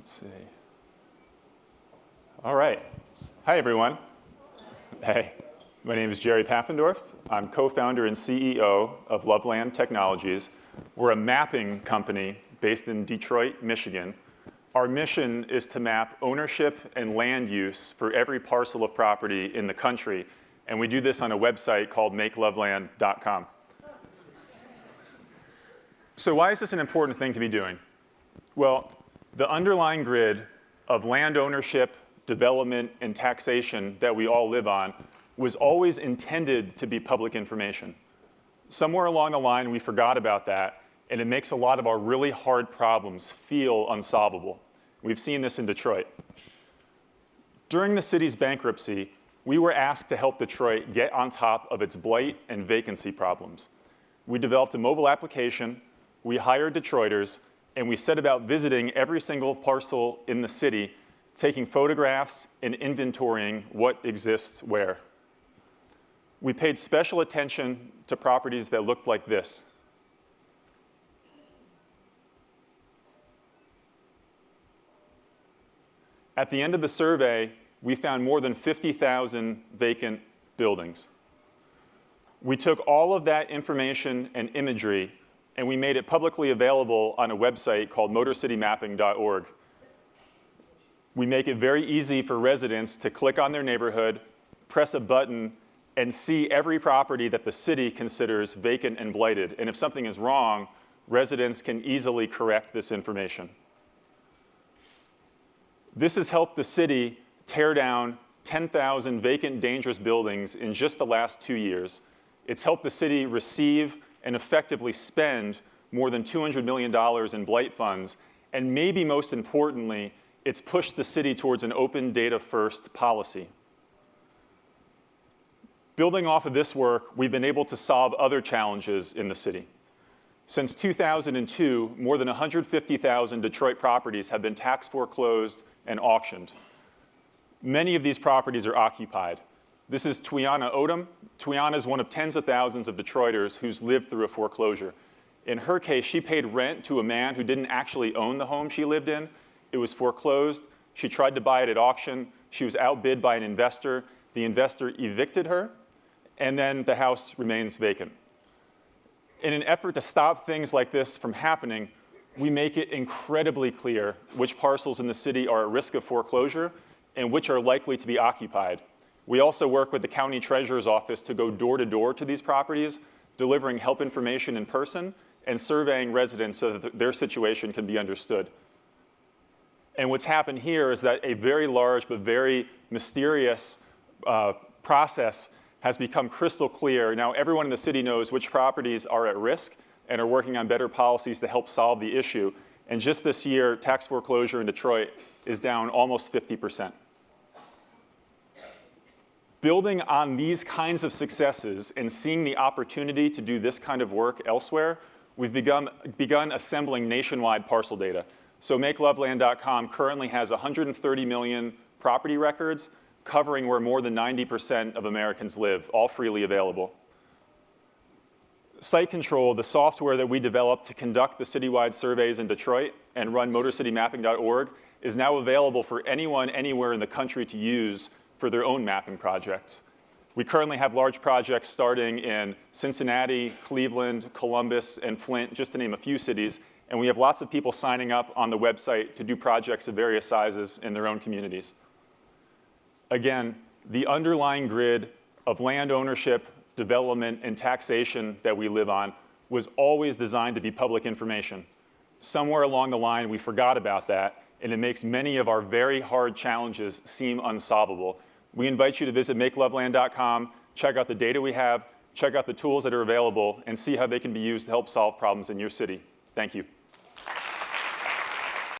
Let's see. All right. Hi, everyone. Hey, my name is Jerry Paffendorf. I'm co-founder and CEO of Loveland Technologies. We're a mapping company based in Detroit, Michigan. Our mission is to map ownership and land use for every parcel of property in the country, and we do this on a website called makeloveland.com. So why is this an important thing to be doing? Well, the underlying grid of land ownership, development, and taxation that we all live on was always intended to be public information. Somewhere along the line, we forgot about that, and it makes a lot of our really hard problems feel unsolvable. We've seen this in Detroit. During the city's bankruptcy, we were asked to help Detroit get on top of its blight and vacancy problems. We developed a mobile application, we hired Detroiters, and we set about visiting every single parcel in the city, taking photographs and inventorying what exists where. We paid special attention to properties that looked like this. At the end of the survey, we found more than 50,000 vacant buildings. We took all of that information and imagery and we made it publicly available on a website called motorcitymapping.org. We make it very easy for residents to click on their neighborhood, press a button, and see every property that the city considers vacant and blighted. And if something is wrong, residents can easily correct this information. This has helped the city tear down 10,000 vacant, dangerous buildings in just the last 2 years. It's helped the city receive and effectively spend more than $200 million in blight funds. And maybe most importantly, it's pushed the city towards an open data first policy. Building off of this work, we've been able to solve other challenges in the city. Since 2002, more than 150,000 Detroit properties have been tax foreclosed and auctioned. Many of these properties are occupied. This is Twiana Odom. Twiana is one of tens of thousands of Detroiters who's lived through a foreclosure. In her case, she paid rent to a man who didn't actually own the home she lived in. It was foreclosed. She tried to buy it at auction. She was outbid by an investor. The investor evicted her, and then the house remains vacant. In an effort to stop things like this from happening, we make it incredibly clear which parcels in the city are at risk of foreclosure and which are likely to be occupied. We also work with the county treasurer's office to go door to door to these properties, delivering help information in person and surveying residents so that their situation can be understood. And what's happened here is that a very large but very mysterious process has become crystal clear. Now everyone in the city knows which properties are at risk and are working on better policies to help solve the issue. And just this year, tax foreclosure in Detroit is down almost 50%. Building on these kinds of successes and seeing the opportunity to do this kind of work elsewhere, we've begun assembling nationwide parcel data. So makeloveland.com currently has 130 million property records covering where more than 90% of Americans live, all freely available. Site Control, the software that we developed to conduct the citywide surveys in Detroit and run motorcitymapping.org, is now available for anyone, anywhere in the country to use for their own mapping projects. We currently have large projects starting in Cincinnati, Cleveland, Columbus, and Flint, just to name a few cities, and we have lots of people signing up on the website to do projects of various sizes in their own communities. Again, the underlying grid of land ownership, development, and taxation that we live on was always designed to be public information. Somewhere along the line, we forgot about that, and it makes many of our very hard challenges seem unsolvable. We invite you to visit makeloveland.com, check out the data we have, check out the tools that are available, and see how they can be used to help solve problems in your city. Thank you.